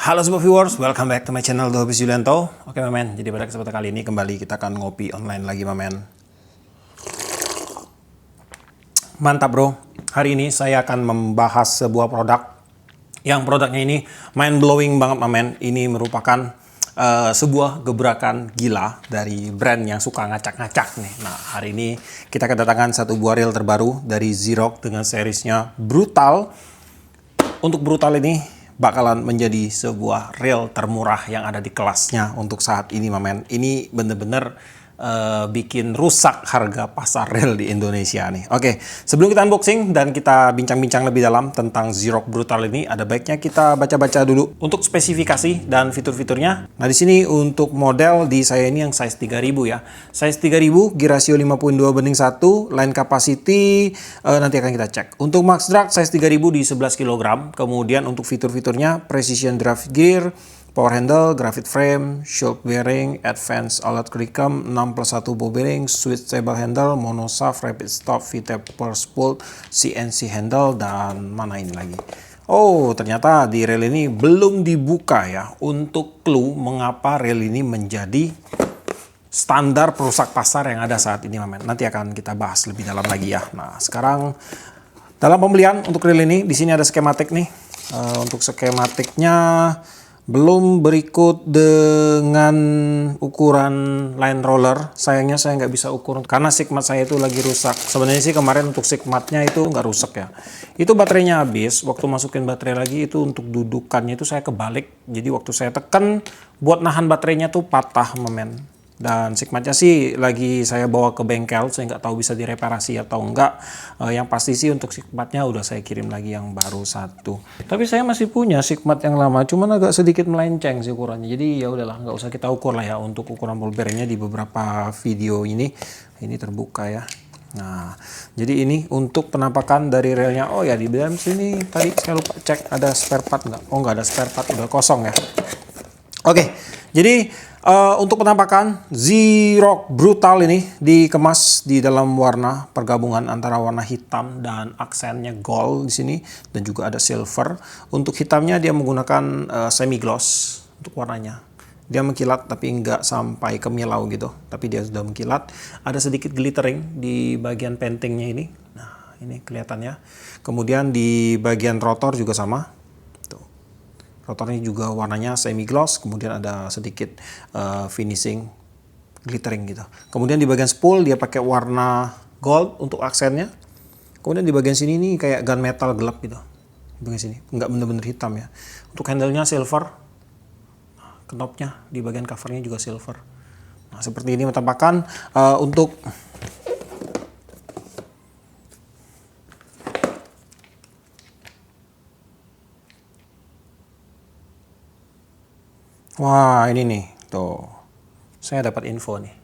Halo semua viewers, welcome back to my channel Dobis Yulianto. Oke mamen, jadi pada kesempatan kali ini kembali kita akan ngopi online lagi mamen. Mantap bro, hari ini saya akan membahas sebuah produk yang produknya ini mind blowing banget mamen. Ini merupakan sebuah gebrakan gila dari brand yang suka ngacak-ngacak nih. Nah hari ini kita kedatangan satu buah reel terbaru dari Zerox dengan seriesnya Brutal. Untuk Brutal ini bakalan menjadi sebuah reel termurah yang ada di kelasnya untuk saat ini mamen. Ini bener-bener bikin rusak harga pasar reel di Indonesia nih. Oke, sebelum kita unboxing dan kita bincang-bincang lebih dalam tentang Zerox Brutal ini, ada baiknya kita baca-baca dulu untuk spesifikasi dan fitur-fiturnya. Nah di sini untuk model di saya ini yang size 3000 ya. Size 3000, gear ratio 5.2/1, line capacity nanti akan kita cek. Untuk max drag size 3000 di 11 kg. Kemudian untuk fitur-fiturnya precision drive gear, power handle, graphite frame, shock bearing, advanced alert curriculum, 6+1 ball bearing, switch stable handle, monoshaft, rapid stop, V-taper spool, CNC handle, dan mana ini lagi. Oh, ternyata di reel ini belum dibuka ya untuk clue mengapa reel ini menjadi standar perusak pasar yang ada saat ini, mamen. Nanti akan kita bahas lebih dalam lagi ya. Nah, sekarang dalam pembelian untuk reel ini, di sini ada skematik nih. Untuk skematiknya belum berikut dengan ukuran line roller. Sayangnya saya nggak bisa ukur karena sigmat saya itu lagi rusak. Sebenarnya sih kemarin untuk sigmatnya itu nggak rusak ya. Itu baterainya habis. Waktu masukin baterai lagi itu untuk dudukannya itu saya kebalik. Jadi waktu saya tekan buat nahan baterainya tuh patah mamen. Dan sigmatnya sih lagi saya bawa ke bengkel, saya nggak tahu bisa direparasi atau enggak. Yang pasti sih untuk sigmatnya udah saya kirim lagi yang baru satu. Tapi saya masih punya sigmat yang lama, cuman agak sedikit melenceng sih ukurannya. Jadi ya udahlah, nggak usah kita ukur lah ya untuk ukuran ball bearingnya di beberapa video ini. Ini terbuka ya. Nah, jadi ini untuk penampakan dari relnya. Oh ya, di dalam sini tadi saya lupa cek ada spare part nggak? Oh nggak ada spare part, udah kosong ya. Oke, jadi untuk penampakan Zerox Brutal ini dikemas di dalam warna pergabungan antara warna hitam dan aksennya gold di sini dan juga ada silver. Untuk hitamnya dia menggunakan semi gloss untuk warnanya. Dia mengkilat tapi nggak sampai kemilau gitu, tapi dia sudah mengkilat. Ada sedikit glittering di bagian pentingnya ini. Nah, ini kelihatannya. Kemudian di bagian rotor juga sama. Rotornya juga warnanya semi gloss, kemudian ada sedikit finishing glittering gitu. Kemudian di bagian spool dia pakai warna gold untuk aksennya. Kemudian di bagian sini ini kayak gunmetal gelap gitu. Di bagian sini nggak bener-bener hitam ya. Untuk handle-nya silver. Knopnya di bagian covernya juga silver. Nah, seperti ini penampakan untuk wah, ini nih, tuh. Saya dapat info nih.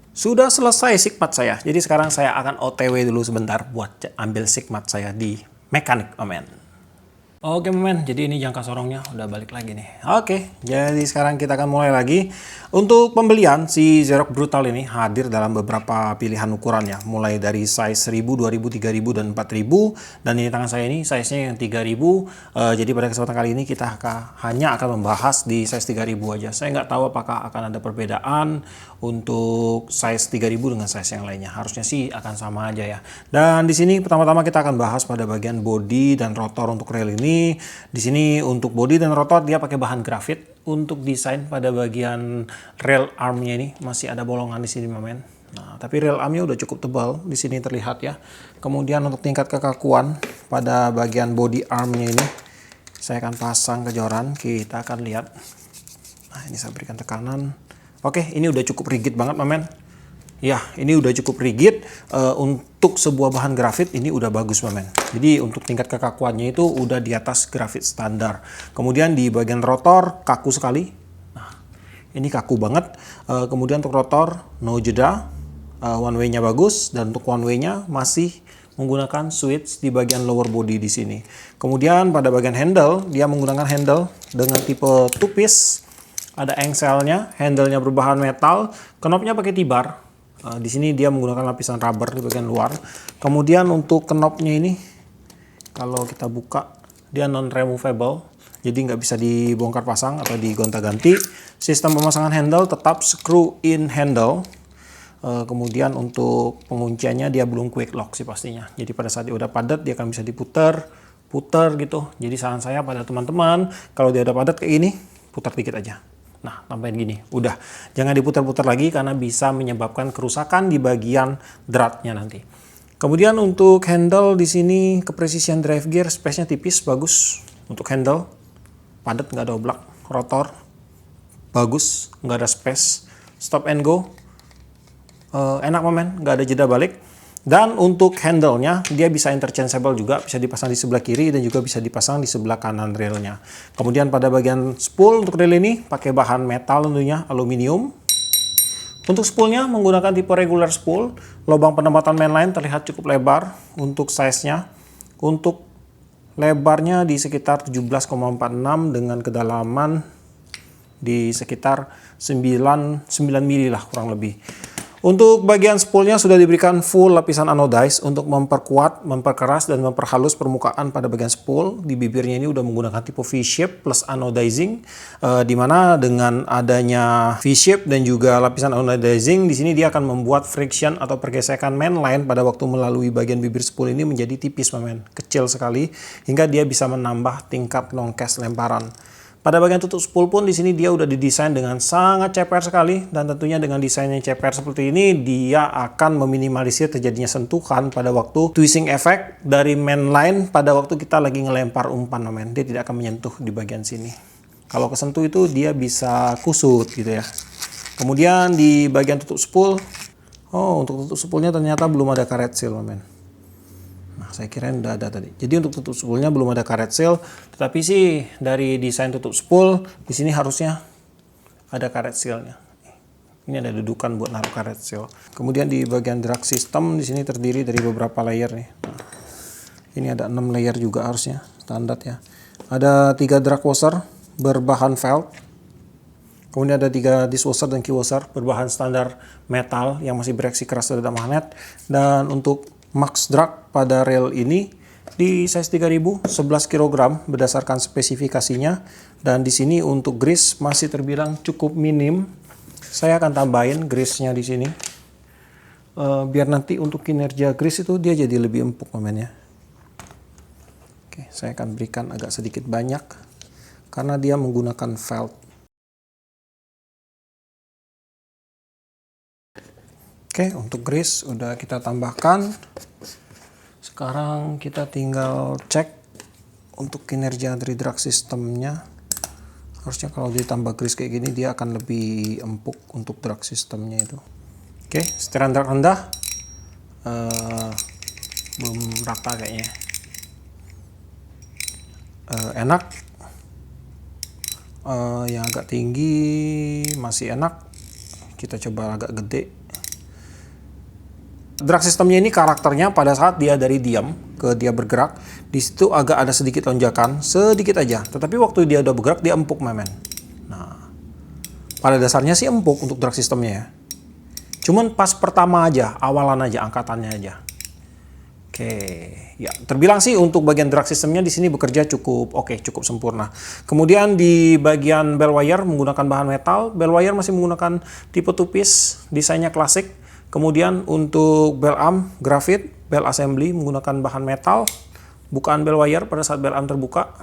Sudah selesai sigmat saya. Jadi sekarang saya akan OTW dulu sebentar buat ambil sigmat saya di mekanik, mamen. Oke, mamen. Jadi ini jangka sorongnya udah balik lagi nih. Oke, jadi sekarang kita akan mulai lagi. Untuk pembelian, si Zerox Brutal ini hadir dalam beberapa pilihan ukuran ya. Mulai dari size 1000, 2000, 3000, dan 4000. Dan ini tangan saya ini size-nya yang 3000. Jadi pada kesempatan kali ini kita hanya akan membahas di size 3000 aja. Saya nggak tahu apakah akan ada perbedaan untuk size 3000 dengan size yang lainnya. Harusnya sih akan sama aja ya. Dan di sini pertama-tama kita akan bahas pada bagian body dan rotor untuk reel ini. Di sini untuk body dan rotor dia pakai bahan grafit. Untuk desain pada bagian rail armnya ini masih ada bolongan di sini, mamen. Nah, tapi rail armnya udah cukup tebal di sini terlihat ya. Kemudian untuk tingkat kekakuan pada bagian body armnya ini saya akan pasang ke joran. Kita akan lihat. Nah, ini saya berikan tekanan. Oke, ini udah cukup rigid banget, mamen. Ya, ini udah cukup rigid. Untuk sebuah bahan grafit ini udah bagus, mamen. Jadi untuk tingkat kekakuannya itu udah di atas grafit standar. Kemudian di bagian rotor kaku sekali. Nah, ini kaku banget. Kemudian untuk rotor no jeda, one way-nya bagus, dan untuk one way-nya masih menggunakan switch di bagian lower body di sini. Kemudian pada bagian handle dia menggunakan handle dengan tipe two piece. Ada engselnya, handle-nya berbahan metal, knopnya pakai T-bar. Di sini dia menggunakan lapisan rubber di bagian luar. Kemudian untuk knopnya ini, kalau kita buka, dia non removable. jadi nggak bisa dibongkar pasang atau digonta-ganti. Sistem pemasangan handle tetap screw in handle. Kemudian untuk pengunciannya dia belum quick lock sih pastinya. Jadi pada saat dia udah padat dia akan bisa diputar, putar gitu. Jadi saran saya pada teman-teman, kalau dia udah padat kayak ini, putar dikit aja. Nah, tambahin gini, udah. Jangan diputar-putar lagi karena bisa menyebabkan kerusakan di bagian dratnya nanti. Kemudian untuk handle di sini ke precision drive gear, space-nya tipis, bagus. Untuk handle, padat, nggak ada oblak. Rotor, bagus, nggak ada space. Stop and go, enak momen, nggak ada jeda balik. Dan untuk handle-nya, dia bisa interchangeable juga, bisa dipasang di sebelah kiri dan juga bisa dipasang di sebelah kanan railnya. Kemudian pada bagian spool untuk rail ini pakai bahan metal tentunya, aluminium. Untuk spoolnya menggunakan tipe regular spool, lubang penempatan mainline terlihat cukup lebar untuk size-nya. Untuk lebarnya di sekitar 17,46 dengan kedalaman di sekitar 9 mili lah kurang lebih. Untuk bagian spoolnya sudah diberikan full lapisan anodized untuk memperkuat, memperkeras, dan memperhalus permukaan pada bagian spool. Di bibirnya ini udah menggunakan tipe V-shape plus anodizing, di mana dengan adanya V-shape dan juga lapisan anodizing, di sini dia akan membuat friction atau pergesekan mainline pada waktu melalui bagian bibir spool ini menjadi tipis, kecil sekali, hingga dia bisa menambah tingkat long cast lemparan. Pada bagian tutup spool pun di sini dia udah didesain dengan sangat ceper sekali, dan tentunya dengan desain yang ceper seperti ini dia akan meminimalisir terjadinya sentuhan pada waktu twisting effect dari mainline pada waktu kita lagi ngelempar umpan, dia tidak akan menyentuh di bagian sini. Kalau kesentuh itu dia bisa kusut gitu ya. Kemudian di bagian tutup spool, untuk tutup spoolnya ternyata belum ada karet seal, Nah, saya kira udah ada tadi. Jadi untuk tutup spoolnya belum ada karet seal, tetapi sih dari desain tutup spool di sini harusnya ada karet sealnya. Ini ada dudukan buat naruh karet seal. Kemudian di bagian drag system di sini terdiri dari beberapa layer nih. Nah, ini ada 6 layer juga harusnya, standar ya. Ada 3 drag washer berbahan felt. Kemudian ada 3 dishwasher dan key washer berbahan standar metal yang masih bereaksi keras terhadap magnet. Dan untuk max drag pada rail ini di size 3000 11 kg berdasarkan spesifikasinya, dan di sini untuk grease masih terbilang cukup minim. Saya akan tambahin grease-nya di sini biar nanti untuk kinerja grease itu dia jadi lebih empuk momennya. Oke, saya akan berikan agak sedikit banyak karena dia menggunakan felt. Oke, untuk grease udah kita tambahkan. Sekarang kita tinggal cek untuk kinerja dari drag systemnya. Harusnya kalau ditambah grease kayak gini dia akan lebih empuk untuk drag systemnya itu. Oke, setiran drag rendah belum rata kayaknya. Enak. Yang agak tinggi masih enak. Kita coba agak gede. Drag systemnya ini karakternya pada saat dia dari diam ke dia bergerak, di situ agak ada sedikit lonjakan, sedikit aja. Tetapi waktu dia udah bergerak dia empuk, Nah, pada dasarnya sih empuk untuk drag systemnya ya. Cuman pas pertama aja, awalan aja, angkatannya aja. Oke, ya terbilang sih untuk bagian drag systemnya di sini bekerja cukup oke, cukup sempurna. Kemudian di bagian bell wire menggunakan bahan metal, bell wire masih menggunakan tipe two-piece, desainnya klasik. Kemudian untuk bell arm grafit, bell assembly menggunakan bahan metal, bukaan bell wire pada saat bell arm terbuka.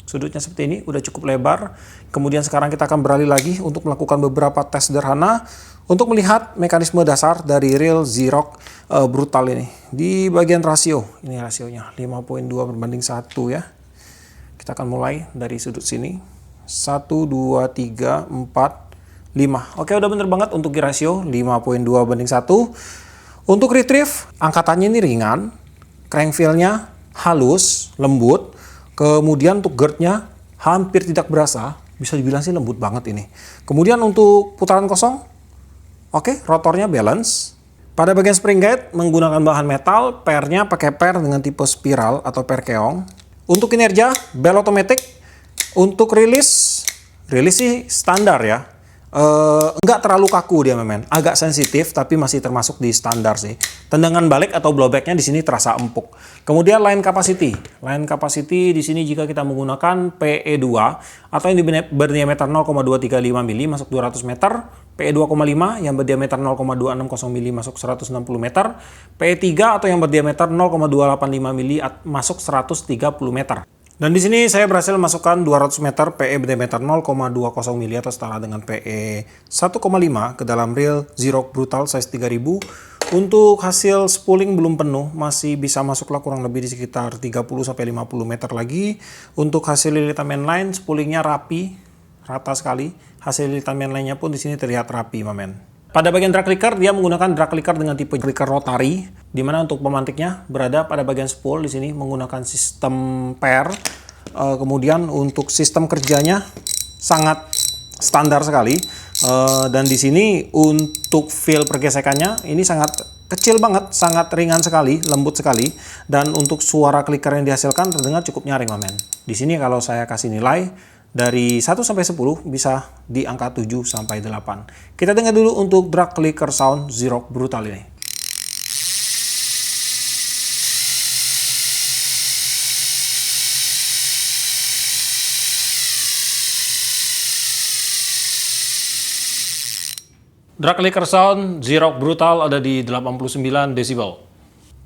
Sudutnya seperti ini, udah cukup lebar. Kemudian sekarang kita akan beralih lagi untuk melakukan beberapa tes sederhana untuk melihat mekanisme dasar dari reel Zrock brutal ini. Di bagian rasio, ini rasionya 5.2/1 ya. Kita akan mulai dari sudut sini. 1, 2, 3, 4, 5. Oke, udah bener banget untuk gear ratio 5.2/1. Untuk retrieve, angkatannya ini ringan, crank feel-nya halus, lembut. Kemudian untuk girth-nya hampir tidak berasa, bisa dibilang sih lembut banget ini. Kemudian untuk putaran kosong, oke, rotornya balance. Pada bagian spring guide menggunakan bahan metal, pair-nya pakai pair dengan tipe spiral atau pair keong. Untuk kinerja, bell automatic. Untuk rilis sih standar ya. Nggak terlalu kaku dia men, agak sensitif tapi masih termasuk di standar sih. Tendangan balik atau blowbacknya di sini terasa empuk. Kemudian line capacity di sini jika kita menggunakan PE2 atau yang berdiameter 0,235 mili masuk 200 meter, PE 2,5 yang berdiameter 0,260 mili masuk 160 meter, PE3 atau yang berdiameter 0,285 mili masuk 130 meter. Dan di sini saya berhasil masukkan 200 meter PE berdiameter 0,20 mili atau setara dengan PE 1,5 ke dalam reel Xerox Brutal size 3000. Untuk hasil spooling belum penuh, masih bisa masuklah kurang lebih di sekitar 30-50 meter lagi. Untuk hasil lilitan mainline, spoolingnya rapi, rata sekali. Hasil lilitan mainline-nya pun di sini terlihat rapi, mamen. Pada bagian drag clicker, dia menggunakan drag clicker dengan tipe clicker rotary, di mana untuk pemantiknya berada pada bagian spool. Di sini menggunakan sistem pair. Kemudian untuk sistem kerjanya sangat standar sekali. Dan di sini untuk feel pergesekannya ini sangat kecil banget, sangat ringan sekali, lembut sekali. Dan untuk suara clicker yang dihasilkan terdengar cukup nyaring, mamen. Di sini kalau saya kasih nilai dari 1 sampai 10 bisa di angka 7 sampai 8. Kita dengar dulu untuk drag clicker sound Xerox Brutal ini. Drag clicker sound Xerox Brutal ada di 89 desibel.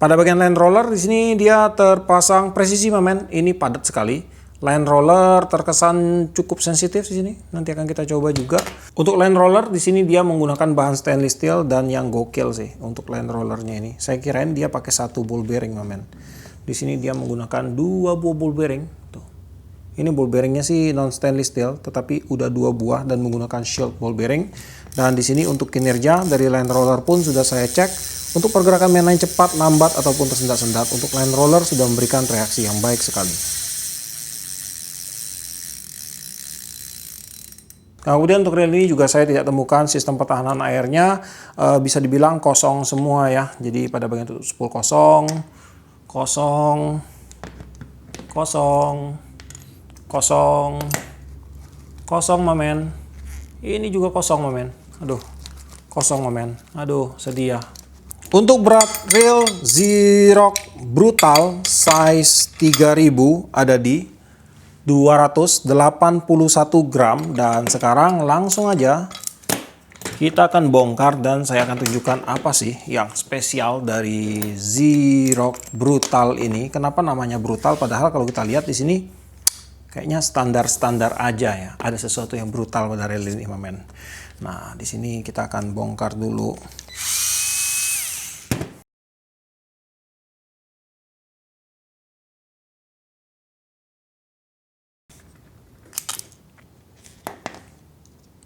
Pada bagian line roller di sini dia terpasang presisi, mamen. Ini padat sekali. Line roller terkesan cukup sensitif di sini. Nanti akan kita coba juga. Untuk line roller di sini dia menggunakan bahan stainless steel dan yang gokil sih untuk line rollernya ini. Saya kirain dia pakai 1 ball bearing, mamen. Di sini dia menggunakan 2 buah ball bearing. Tuh. Ini ball bearingnya sih non stainless steel, tetapi udah 2 buah dan menggunakan shield ball bearing. Dan di sini untuk kinerja dari line roller pun sudah saya cek. Untuk pergerakan mainline cepat, lambat ataupun tersendat-sendat, untuk line roller sudah memberikan reaksi yang baik sekali. Kemudian untuk reel ini juga saya tidak temukan sistem pertahanan airnya, bisa dibilang kosong semua ya. Jadi pada bagian tutup spool kosong, kosong, kosong, kosong, kosong, mamen. Ini juga kosong, mamen. Aduh, kosong, mamen. Aduh, sedih ya. Untuk berat reel Xerox Brutal size 3000 ada di 281 gram. Dan sekarang langsung aja kita akan bongkar dan saya akan tunjukkan apa sih yang spesial dari Xerox Brutal ini. Kenapa namanya brutal, padahal kalau kita lihat di sini kayaknya standar-standar aja ya. Ada sesuatu yang brutal pada reel ini, mamen. Nah, di sini kita akan bongkar dulu.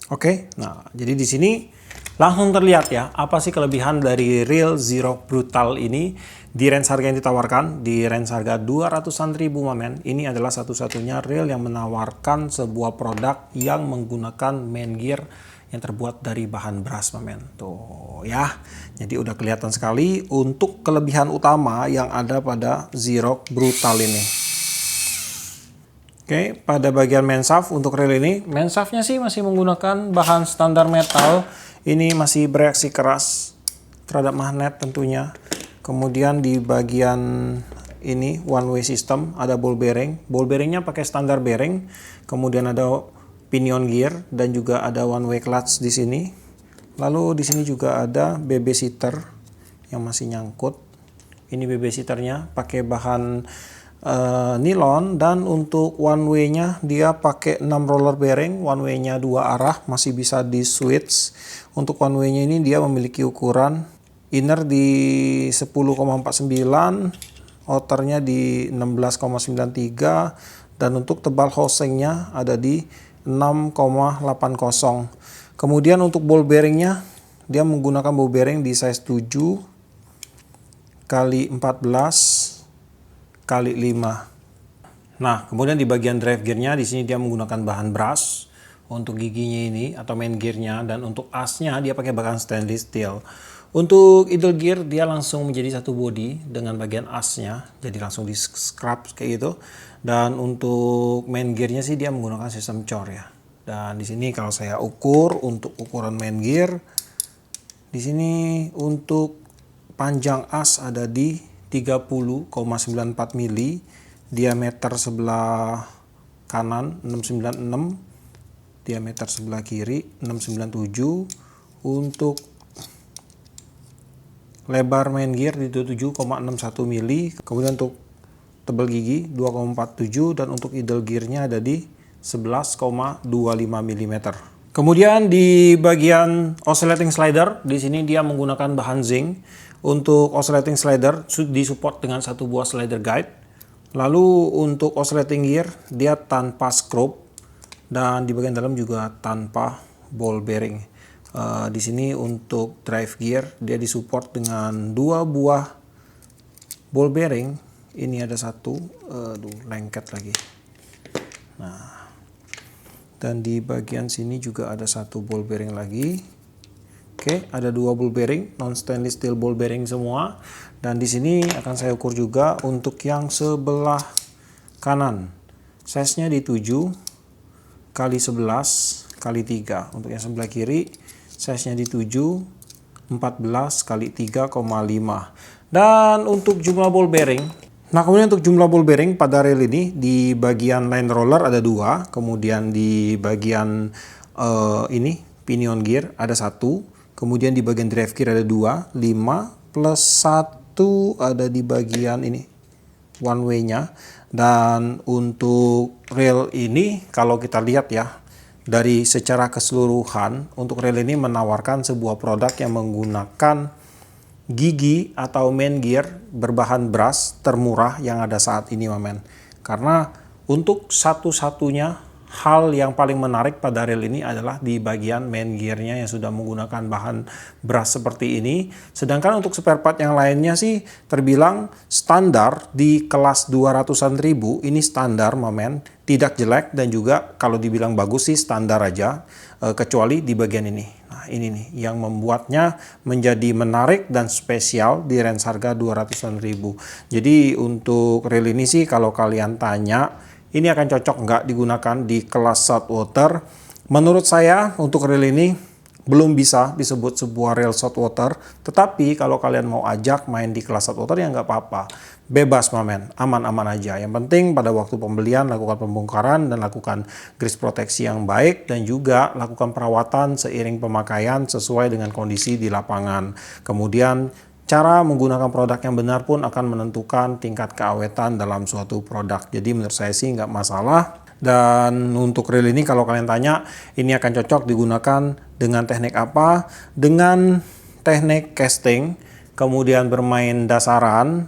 Oke, nah jadi di sini langsung terlihat ya apa sih kelebihan dari reel Xerox Brutal ini di range harga yang ditawarkan, di range harga 200-an ribu, mamen. Ini adalah satu-satunya reel yang menawarkan sebuah produk yang menggunakan main gear yang terbuat dari bahan brass, mamen. Tuh ya, jadi udah kelihatan sekali untuk kelebihan utama yang ada pada Xerox Brutal ini. Oke, pada bagian main shaft untuk reel ini, main shaftnya sih masih menggunakan bahan standar metal. Ini masih bereaksi keras terhadap magnet tentunya. Kemudian di bagian ini one way system, ada ball bearing. Ball bearingnya pakai standar bearing. Kemudian ada pinion gear dan juga ada one way clutch di sini. Lalu di sini juga ada BB seater yang masih nyangkut. Ini BB seaternya pakai bahan nilon, dan untuk one way-nya dia pakai 6 roller bearing, one way-nya 2 arah, masih bisa di switch. Untuk one way-nya ini dia memiliki ukuran inner di 10,49, outernya di 16,93, dan untuk tebal housing-nya ada di 6,80. Kemudian untuk ball bearing-nya dia menggunakan ball bearing di size 7 kali 14 kali 5. Nah, kemudian di bagian drive gearnya di sini dia menggunakan bahan brass untuk giginya ini atau main gearnya, dan untuk asnya dia pakai bahan stainless steel. Untuk idle gear dia langsung menjadi satu body dengan bagian asnya, jadi langsung di scrap kayak gitu. Dan untuk main gearnya sih dia menggunakan sistem cor ya. Dan di sini kalau saya ukur untuk ukuran main gear, di sini untuk panjang as ada di 30,94 mili, diameter sebelah kanan 696, diameter sebelah kiri 697, untuk lebar main gear di 27,61 mili, kemudian untuk tebal gigi 2,47, dan untuk idle gearnya ada di 11,25 mm. Kemudian di bagian oscillating slider, di sini dia menggunakan bahan zinc. Untuk oscillating slider disupport dengan satu buah slider guide. Lalu untuk oscillating gear dia tanpa screw, dan di bagian dalam juga tanpa ball bearing. Di sini untuk drive gear dia disupport dengan dua buah ball bearing. Ini ada satu, lengket lagi. Nah, dan di bagian sini juga ada satu ball bearing lagi. Oke, ada dua ball bearing, non stainless steel ball bearing semua. Dan di sini akan saya ukur juga untuk yang sebelah kanan. Size-nya di 7 kali 11 kali 3. Untuk yang sebelah kiri size-nya di 7 14 kali 3,5. Dan untuk jumlah ball bearing, nah kemudian untuk jumlah ball bearing pada rail ini, di bagian line roller ada 2, kemudian di bagian ini pinion gear ada 1, kemudian di bagian drive gear ada 2, 5 plus 1 ada di bagian ini one way-nya. Dan untuk rail ini kalau kita lihat ya, dari secara keseluruhan untuk rail ini menawarkan sebuah produk yang menggunakan gigi atau main gear berbahan brass termurah yang ada saat ini, Mamen. Karena untuk satu-satunya hal yang paling menarik pada rail ini adalah di bagian main gearnya yang sudah menggunakan bahan brass seperti ini. Sedangkan untuk spare part yang lainnya sih terbilang standar di kelas 200-an ribu. Ini standar, Mamen, tidak jelek, dan juga kalau dibilang bagus sih standar aja, kecuali di bagian ini. Nah ini nih yang membuatnya menjadi menarik dan spesial di range harga 200-an ribu. Jadi untuk rail ini sih kalau kalian tanya ini akan cocok nggak digunakan di kelas saltwater? Menurut saya untuk rail ini belum bisa disebut sebuah rail saltwater, tetapi kalau kalian mau ajak main di kelas saltwater ya nggak apa-apa. Bebas, Mamen, aman-aman aja. Yang penting pada waktu pembelian lakukan pembongkaran dan lakukan grease proteksi yang baik, dan juga lakukan perawatan seiring pemakaian sesuai dengan kondisi di lapangan. Kemudian cara menggunakan produk yang benar pun akan menentukan tingkat keawetan dalam suatu produk. Jadi menurut saya sih nggak masalah. Dan untuk rail ini kalau kalian tanya, ini akan cocok digunakan dengan teknik apa? Dengan teknik casting, kemudian bermain dasaran,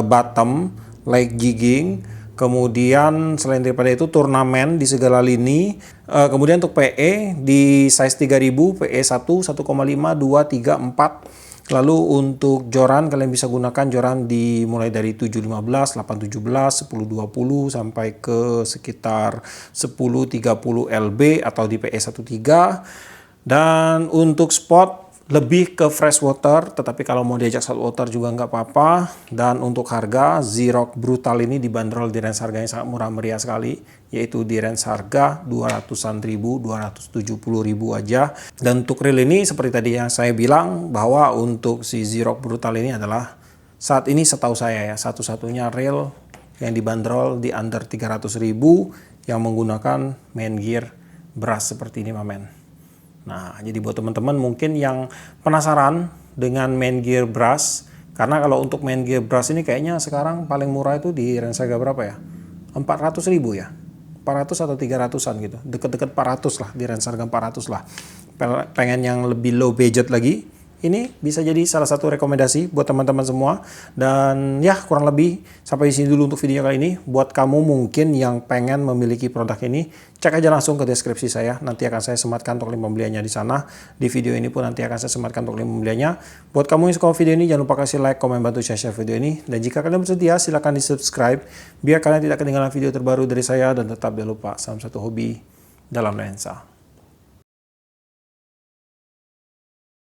bottom, leg jigging, kemudian selain daripada itu turnamen di segala lini. Kemudian untuk PE di size 3000, PE 1, 1,5, 2, 3, 4. Lalu untuk joran kalian bisa gunakan joran dimulai dari 715, 817, 1020 sampai ke sekitar 1030 LB atau di PE13. Dan untuk spot lebih ke freshwater, tetapi kalau mau diajak saltwater juga nggak apa-apa. Dan untuk harga, Zrock Brutal ini dibanderol di range harganya sangat murah meriah sekali, yaitu di range harga 200-an ribu, 270 ribu aja. Dan untuk reel ini seperti tadi yang saya bilang, bahwa untuk si Zrock Brutal ini adalah saat ini setahu saya ya, satu-satunya reel yang dibanderol di under 300 ribu yang menggunakan main gear brass seperti ini, Mamen. Nah, jadi buat teman-teman mungkin yang penasaran dengan main gear brass, karena kalau untuk main gear brass ini kayaknya sekarang paling murah itu di range harga berapa ya? 400 ribu ya? 400 atau 300-an gitu. Deket-deket 400 lah, di range harga 400 lah. Pengen yang lebih low budget lagi, ini bisa jadi salah satu rekomendasi buat teman-teman semua. Dan ya kurang lebih sampai di sini dulu untuk video kali ini. Buat kamu mungkin yang pengen memiliki produk ini, cek aja langsung ke deskripsi saya. Nanti akan saya sematkan untuk link pembeliannya di sana. Di video ini pun nanti akan saya sematkan untuk link pembeliannya. Buat kamu yang suka video ini, jangan lupa kasih like, komen, bantu share video ini. Dan jika kalian bersedia, silahkan di subscribe biar kalian tidak ketinggalan video terbaru dari saya. Dan tetap jangan lupa, salam satu hobi dalam lensa.